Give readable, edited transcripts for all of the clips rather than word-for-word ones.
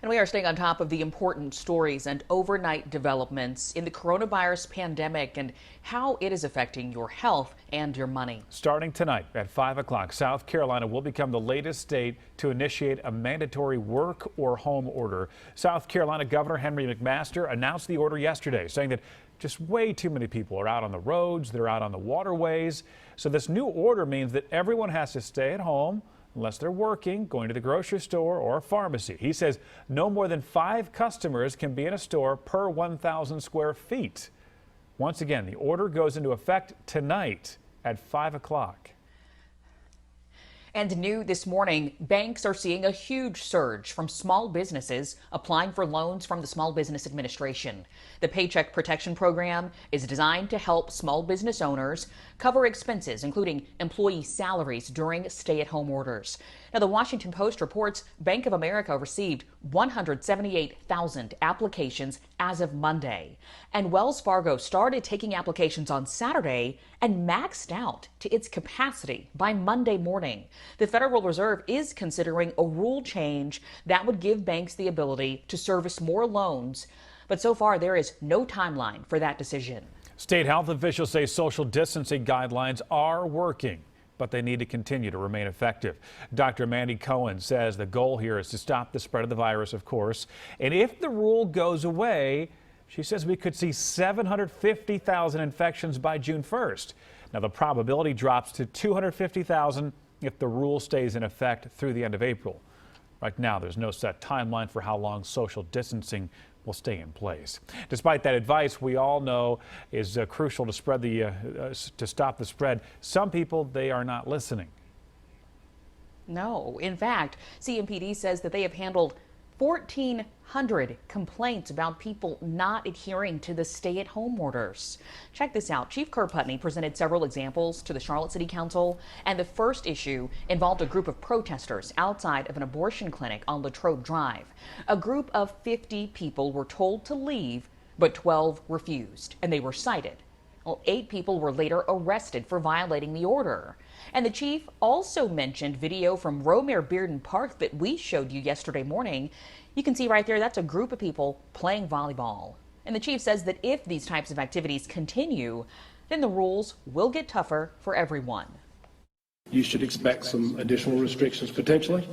And we are staying on top of the important stories and overnight developments in the coronavirus pandemic and how it is affecting your health and your money. Starting tonight at 5 o'clock, South Carolina will become the latest state to initiate a mandatory work or home order. South Carolina Governor Henry McMaster announced the order yesterday, saying that just way too many people are out on the roads, they're out on the waterways. So this new order means that everyone has to stay at home unless they're working, going to the grocery store or a pharmacy. He says no more than 5 customers can be in a store per 1,000 square feet. Once again, the order goes into effect tonight at 5 o'clock. And new this morning, banks are seeing a huge surge from small businesses applying for loans from the Small Business Administration. The Paycheck Protection Program is designed to help small business owners cover expenses, including employee salaries during stay-at-home orders. Now, the Washington Post reports Bank of America received 178,000 applications as of Monday. And Wells Fargo started taking applications on Saturday and maxed out to its capacity by Monday morning. The Federal Reserve is considering a rule change that would give banks the ability to service more loans. But so far, there is no timeline for that decision. State health officials say social distancing guidelines are working, but they need to continue to remain effective. Dr. Mandy Cohen says the goal here is to stop the spread of the virus, of course. And if the rule goes away, she says we could see 750,000 infections by June 1st. Now, the probability drops to 250,000 if the rule stays in effect through the end of April. Right now, there's no set timeline for how long social distancing will stay in place. Despite that advice, we all know is crucial to stop the spread. Some people, they are not listening. No, in fact, CMPD says that they have handled 1,400 complaints about people not adhering to the stay-at-home orders. Check this out. Chief Kerr Putney presented several examples to the Charlotte City Council, and the first issue involved a group of protesters outside of an abortion clinic on Latrobe Drive. A group of 50 people were told to leave, but 12 refused, and they were cited. Well, 8 people were later arrested for violating the order. And the chief also mentioned video from Romare Bearden Park that we showed you yesterday morning. You can see right there, that's a group of people playing volleyball. And the chief says that if these types of activities continue, then the rules will get tougher for everyone. You should expect some additional restrictions potentially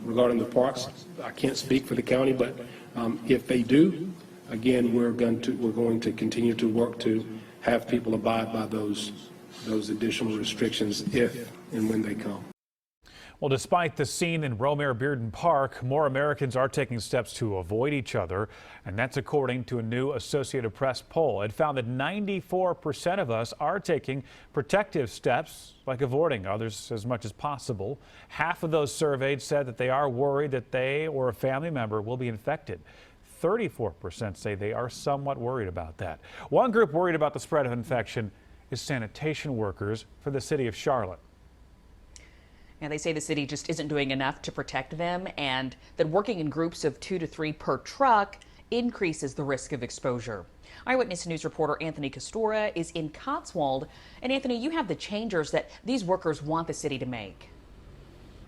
regarding the parks. I can't speak for the county, but if they do, again, we're going to continue to work to have people abide by those additional restrictions if and when they come. Well, despite the scene in Romare Bearden Park, more Americans are taking steps to avoid each other, and that's according to a new Associated Press poll. It found that 94% of us are taking protective steps, like avoiding others as much as possible. Half of those surveyed said that they are worried that they or a family member will be infected. 34% say they are somewhat worried about that. One group worried about the spread of infection is sanitation workers for the city of Charlotte. And they say the city just isn't doing enough to protect them, and that working in groups of 2 to 3 per truck increases the risk of exposure. Eyewitness News reporter Anthony Costura is in Cotswold. And Anthony, you have the changes that these workers want the city to make.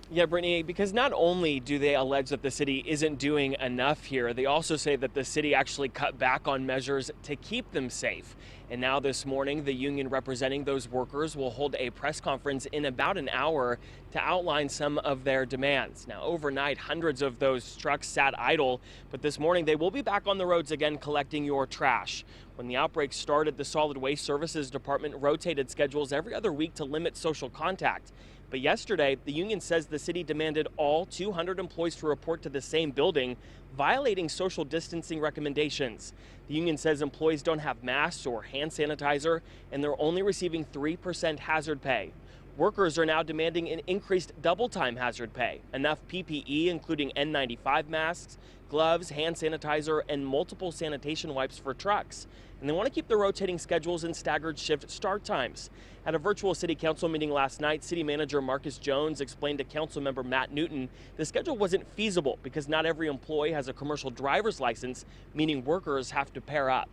Yeah, Brittany, because not only do they allege that the city isn't doing enough here, they also say that the city actually cut back on measures to keep them safe. And now this morning, the union representing those workers will hold a press conference in about an hour to outline some of their demands. Now, overnight, hundreds of those trucks sat idle, but this morning they will be back on the roads again collecting your trash. When the outbreak started, the Solid Waste Services Department rotated schedules every other week to limit social contact. But yesterday, the union says the city demanded all 200 employees to report to the same building, violating social distancing recommendations. The union says employees don't have masks or hand sanitizer, and they're only receiving 3% hazard pay. Workers are now demanding an increased double-time hazard pay, enough PPE, including N95 masks, gloves, hand sanitizer, and multiple sanitation wipes for trucks. And they want to keep the rotating schedules and staggered shift start times. At a virtual city council meeting last night, city manager Marcus Jones explained to council member Matt Newton the schedule wasn't feasible because not every employee has a commercial driver's license, meaning workers have to pair up.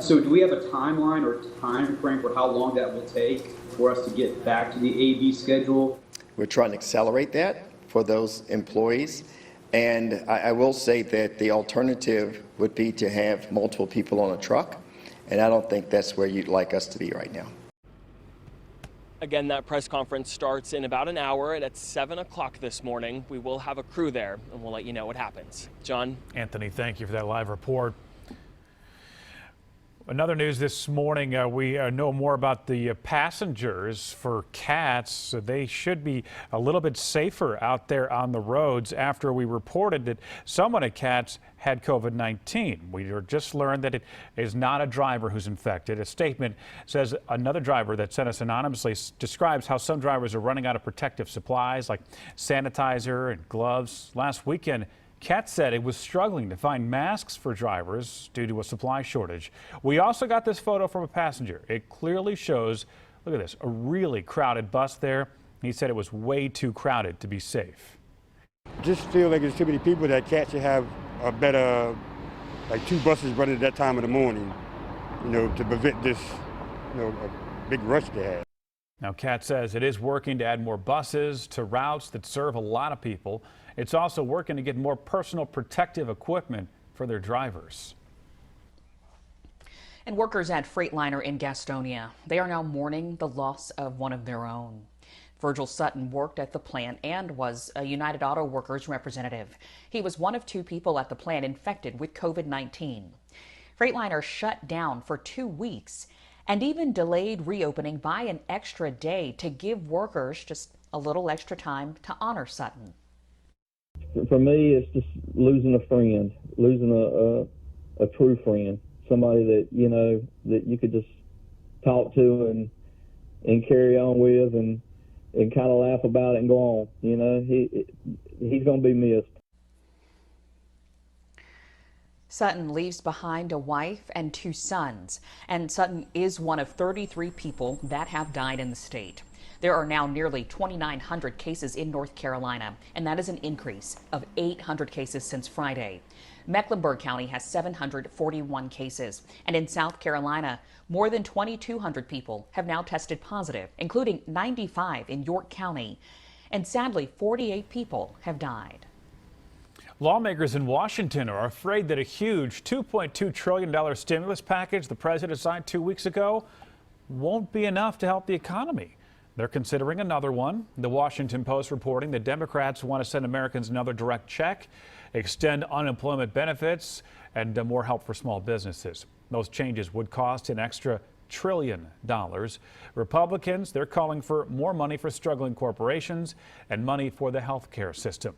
So do we have a timeline or time frame for how long that will take for us to get back to the AB schedule? We're trying to accelerate that for those employees. And I will say that the alternative would be to have multiple people on a truck, and I don't think that's where you'd like us to be right now. Again, that press conference starts in about an hour, and at 7 o'clock this morning. We will have a crew there, and we'll let you know what happens. John? Anthony, thank you for that live report. Another news this morning, we know more about the passengers for cats. They should be a little bit safer out there on the roads after we reported that someone at CATS had COVID-19. We just learned that it is not a driver who's infected. A statement says another driver that sent us anonymously describes how some drivers are running out of protective supplies like sanitizer and gloves. Last weekend, CATS said it was struggling to find masks for drivers due to a supply shortage. We also got this photo from a passenger. It clearly shows, look at this, a really crowded bus there. He said it was way too crowded to be safe. Just feel like there's too many people that CATS should have a better, like 2 buses running at that time of the morning, to prevent this, a big rush they have. Now, CATS says it is working to add more buses to routes that serve a lot of people. It's also working to get more personal protective equipment for their drivers. And workers at Freightliner in Gastonia, they are now mourning the loss of one of their own. Virgil Sutton worked at the plant and was a United Auto Workers representative. He was one of 2 people at the plant infected with COVID-19. Freightliner shut down for 2 weeks and even delayed reopening by an extra day to give workers just a little extra time to honor Sutton. For me, it's just losing a friend, losing a true friend, somebody that, that you could just talk to and carry on with and kind of laugh about it and go on. He's going to be missed. Sutton leaves behind a wife and 2 sons, and Sutton is one of 33 people that have died in the state. There are now nearly 2,900 cases in North Carolina, and that is an increase of 800 cases since Friday. Mecklenburg County has 741 cases, and in South Carolina, more than 2,200 people have now tested positive, including 95 in York County, and sadly, 48 people have died. Lawmakers in Washington are afraid that a huge $2.2 trillion stimulus package the president signed 2 weeks ago won't be enough to help the economy. They're considering another one. The Washington Post reporting that Democrats want to send Americans another direct check, extend unemployment benefits, and more help for small businesses. Those changes would cost an extra $1 trillion. Republicans, they're calling for more money for struggling corporations and money for the health care system.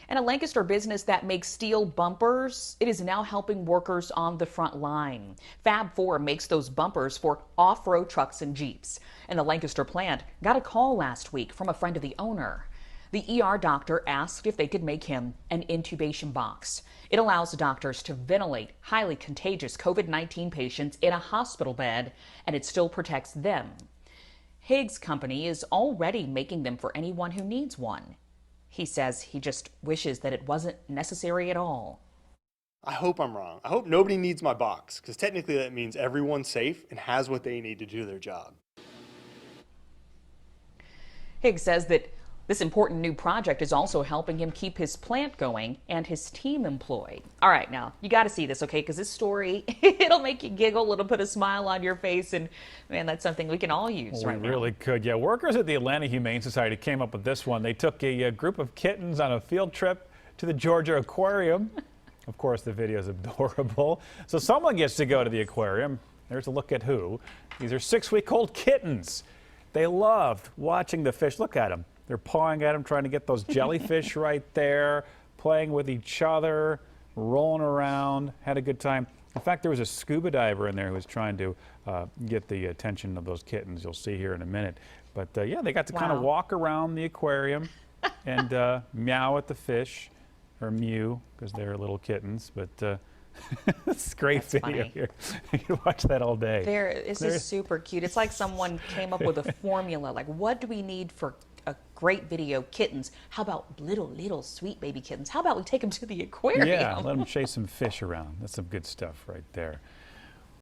And a Lancaster business that makes steel bumpers, it is now helping workers on the front line. Fab 4 makes those bumpers for off-road trucks and Jeeps. And the Lancaster plant got a call last week from a friend of the owner. The ER doctor asked if they could make him an intubation box. It allows doctors to ventilate highly contagious COVID-19 patients in a hospital bed, and it still protects them. Higgs Company is already making them for anyone who needs one. He says he just wishes that it wasn't necessary at all. I hope I'm wrong. I hope nobody needs my box, because technically that means everyone's safe and has what they need to do their job. Higgs says that this important new project is also helping him keep his plant going and his team employed. All right, now, you got to see this, okay? Because this story, it'll make you giggle, it'll put a smile on your face, and man, that's something we can all use right now. We really could. Yeah, workers at the Atlanta Humane Society came up with this one. They took a group of kittens on a field trip to the Georgia Aquarium. Of course, the video is adorable. So someone gets to go to the aquarium. There's a look at who. These are 6-week-old kittens. They loved watching the fish. Look at them. They're pawing at them, trying to get those jellyfish right there, playing with each other, rolling around, had a good time. In fact, there was a scuba diver in there who was trying to get the attention of those kittens. You'll see here in a minute. But yeah, they got to kind of walk around the aquarium and meow at the fish, or mew, because they're little kittens. But it's a great video here. You can watch that all day. This is super cute. It's like someone came up with a formula. Like, what do we need for a great video? Kittens. How about little sweet baby kittens? How about we take them to the aquarium? Yeah, let them chase some fish around. That's some good stuff right there.